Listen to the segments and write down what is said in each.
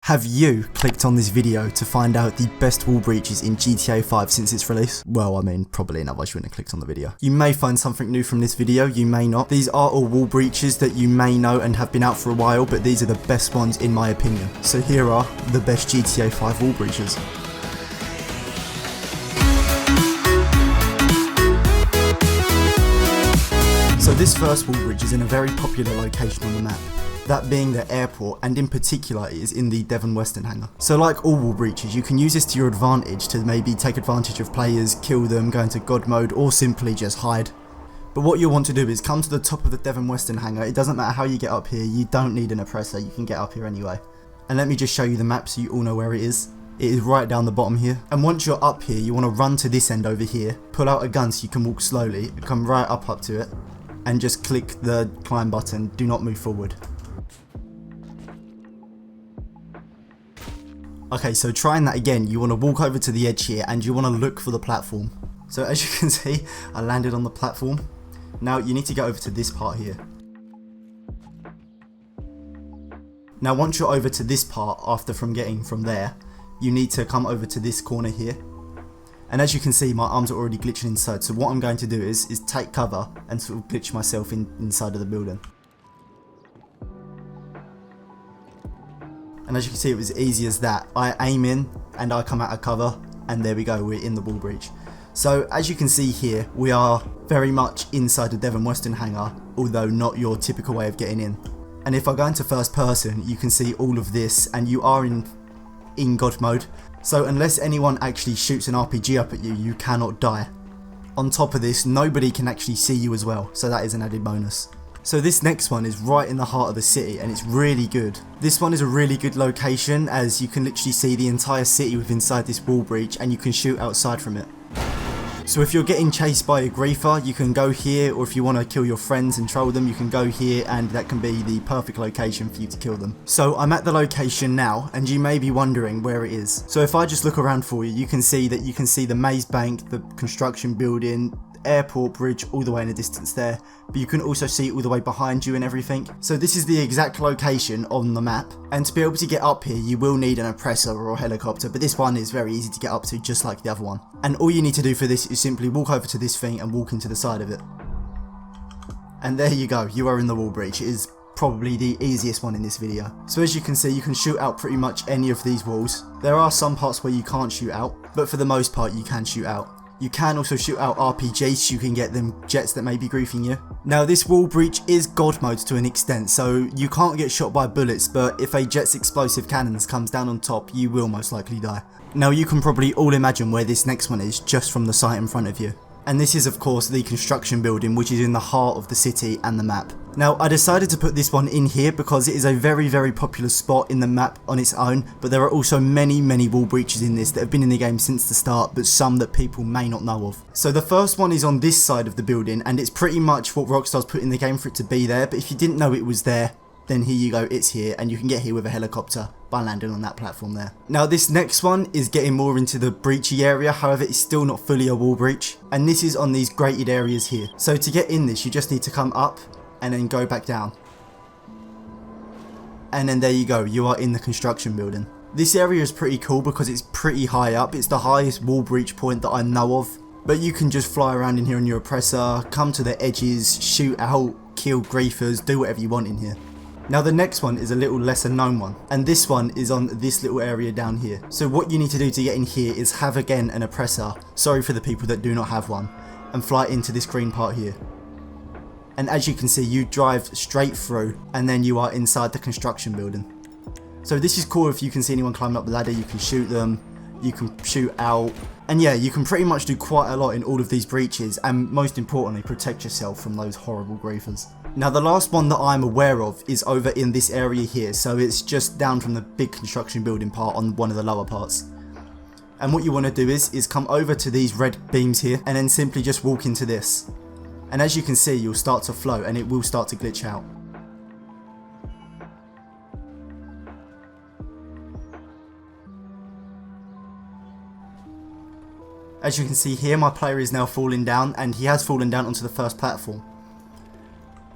Have you clicked on this video to find out the best wall breaches in GTA 5 since its release? Well, I mean, probably not, otherwise you wouldn't have clicked on the video. You may find something new from this video, you may not. These are all wall breaches that you may know and have been out for a while, but these are the best ones in my opinion. So here are the best GTA 5 wall breaches. So this first wall breach is in a very popular location on the map, that being the airport, and in particular it is in the Devon Western hangar. So like all wall breaches, you can use this to your advantage to maybe take advantage of players, kill them, go into God mode, or simply just hide. But what you'll want to do is come to the top of the Devon Western hangar. It doesn't matter how you get up here, you don't need an oppressor, you can get up here anyway. And let me just show you the map so you all know where it is. It is right down the bottom here. And once you're up here, you want to run to this end over here, pull out a gun so you can walk slowly, come right up to it, and just click the climb button, do not move forward. Okay, so trying that again, you want to walk over to the edge here and you want to look for the platform. So as you can see, I landed on the platform. Now you need to get over to this part here. Now once you're over to this part, after getting from there, you need to come over to this corner here. And as you can see, my arms are already glitching inside, so what I'm going to do is take cover and sort of glitch myself inside of the building. And as you can see, it was easy as that. I aim in and I come out of cover, and there we go, we're in the wall breach. So as you can see here, we are very much inside the Devon Western hangar, although not your typical way of getting in. And if I go into first person, you can see all of this, and you are in God mode. So unless anyone actually shoots an RPG up at you, you cannot die. On top of this, nobody can actually see you as well, so that is an added bonus. So this next one is right in the heart of the city, and it's really good. This one is a really good location, as you can literally see the entire city within inside this wall breach, and you can shoot outside from it. So if you're getting chased by a griefer, you can go here, or if you want to kill your friends and troll them, you can go here, and that can be the perfect location for you to kill them. So I'm at the location now, and you may be wondering where it is. So if I just look around for you, you can see the maze bank, the construction building, airport bridge all the way in the distance there, but you can also see all the way behind you and everything. So this is the exact location on the map, and to be able to get up here you will need an oppressor or a helicopter, but this one is very easy to get up to, just like the other one. And all you need to do for this is simply walk over to this thing and walk into the side of it. And there you go, you are in the wall breach. It is probably the easiest one in this video. So as you can see, you can shoot out pretty much any of these walls. There are some parts where you can't shoot out, but for the most part you can shoot out. You can also shoot out RPGs so you can get them jets that may be griefing you. Now this wall breach is God mode to an extent, so you can't get shot by bullets, but if a jet's explosive cannons comes down on top, you will most likely die. Now you can probably all imagine where this next one is just from the site in front of you. And this is of course the construction building, which is in the heart of the city and the map. Now I decided to put this one in here because it is a very popular spot in the map on its own, but there are also many wall breaches in this that have been in the game since the start, but some that people may not know of. So the first one is on this side of the building, and it's pretty much what Rockstar's put in the game for it to be there, but if you didn't know it was there, then here you go, it's here, and you can get here with a helicopter by landing on that platform there. Now this next one is getting more into the breachy area, however it's still not fully a wall breach, and this is on these grated areas here. So to get in this, you just need to come up and then go back down. And then there you go, you are in the construction building. This area is pretty cool because it's pretty high up. It's the highest wall breach point that I know of, but you can just fly around in here on your oppressor, come to the edges, shoot out, kill griefers, do whatever you want in here. Now the next one is a little lesser known one, and this one is on this little area down here. So what you need to do to get in here is have again an oppressor, sorry for the people that do not have one, and fly into this green part here. And as you can see, you drive straight through and then you are inside the construction building. So this is cool. If you can see anyone climbing up the ladder, you can shoot them, you can shoot out, and yeah, you can pretty much do quite a lot in all of these breaches, and most importantly protect yourself from those horrible griefers. Now the last one that I'm aware of is over in this area here, so it's just down from the big construction building part on one of the lower parts. And what you want to do is come over to these red beams here and then simply just walk into this. And as you can see, you'll start to float and it will start to glitch out. As you can see here, my player is now falling down, and he has fallen down onto the first platform.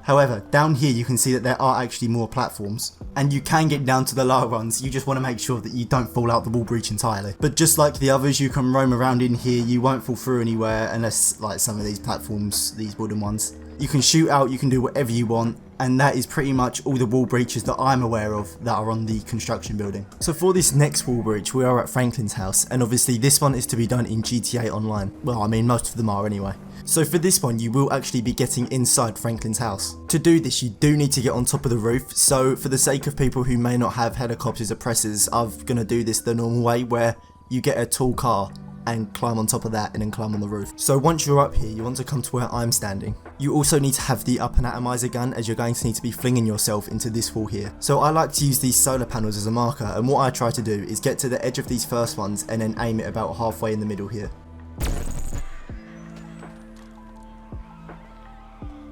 However, down here you can see that there are actually more platforms, and you can get down to the lower ones. You just want to make sure that you don't fall out the wall breach entirely. But just like the others, you can roam around in here, you won't fall through anywhere unless like some of these platforms, these wooden ones. You can shoot out, you can do whatever you want, and that is pretty much all the wall breaches that I'm aware of that are on the construction building. So for this next wall breach, we are at Franklin's house, and obviously this one is to be done in GTA Online. Well, I mean, most of them are anyway. So for this one, you will actually be getting inside Franklin's house. To do this, you do need to get on top of the roof, so for the sake of people who may not have helicopters or presses, I'm going to do this the normal way, where you get a tall car and climb on top of that and then climb on the roof. So once you're up here, you want to come to where I'm standing. You also need to have the up and atomizer gun, as you're going to need to be flinging yourself into this wall here. So I like to use these solar panels as a marker, and what I try to do is get to the edge of these first ones and then aim it about halfway in the middle here.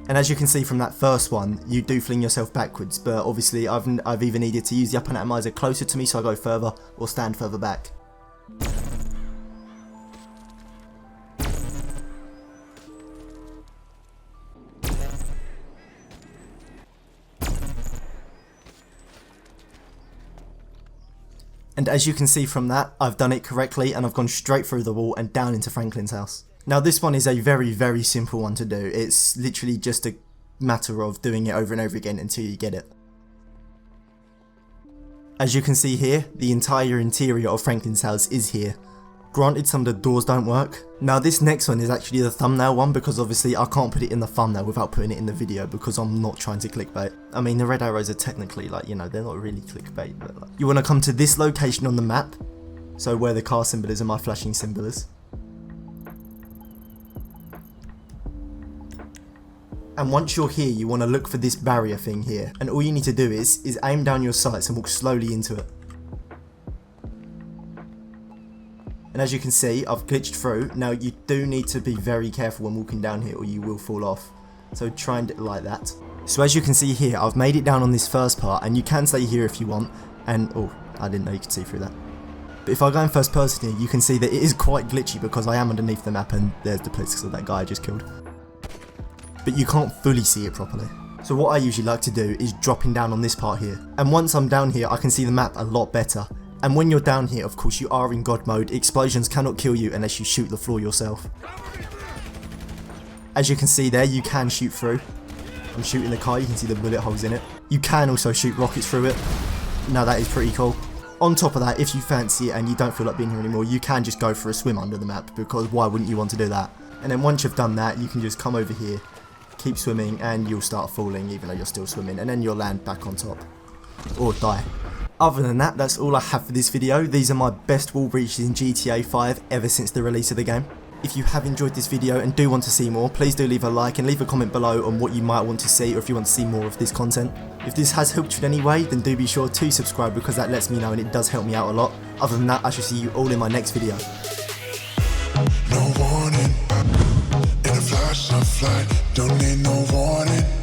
And as you can see from that first one, you do fling yourself backwards, but obviously I've either needed to use the up and atomizer closer to me so I go further, or stand further back. And as you can see from that, I've done it correctly and I've gone straight through the wall and down into Franklin's house. Now this one is a very, very simple one to do. It's literally just a matter of doing it over and over again until you get it. As you can see here, the entire interior of Franklin's house is here. Granted, some of the doors don't work. Now this next one is actually the thumbnail one, because obviously I can't put it in the thumbnail without putting it in the video, because I'm not trying to clickbait. I mean, the red arrows are technically like, you know, they're not really clickbait, but like, you want to come to this location on the map, so where the car symbol is and my flashing symbol is. And once you're here, you want to look for this barrier thing here, and all you need to do is aim down your sights and walk slowly into it. And as you can see, I've glitched through. Now you do need to be very careful when walking down here or you will fall off. So try and do it like that. So as you can see here, I've made it down on this first part, and you can stay here if you want. And, oh, I didn't know you could see through that. But if I go in first person here, you can see that it is quite glitchy because I am underneath the map and there's the place of that guy I just killed. But you can't fully see it properly. So what I usually like to do is dropping down on this part here. And once I'm down here, I can see the map a lot better. And when you're down here, of course, you are in God mode. Explosions cannot kill you unless you shoot the floor yourself. As you can see there, you can shoot through. I'm shooting the car, you can see the bullet holes in it. You can also shoot rockets through it. Now that is pretty cool. On top of that, if you fancy it and you don't feel like being here anymore, you can just go for a swim under the map, because why wouldn't you want to do that? And then once you've done that, you can just come over here, keep swimming, and you'll start falling even though you're still swimming, and then you'll land back on top. Or die. Other than that, that's all I have for this video. These are my best wall breaches in GTA 5 ever since the release of the game. If you have enjoyed this video and do want to see more, please do leave a like and leave a comment below on what you might want to see, or if you want to see more of this content. If this has helped you in any way, then do be sure to subscribe, because that lets me know and it does help me out a lot. Other than that, I shall see you all in my next video. No warning, in a flash of light, don't need no warning.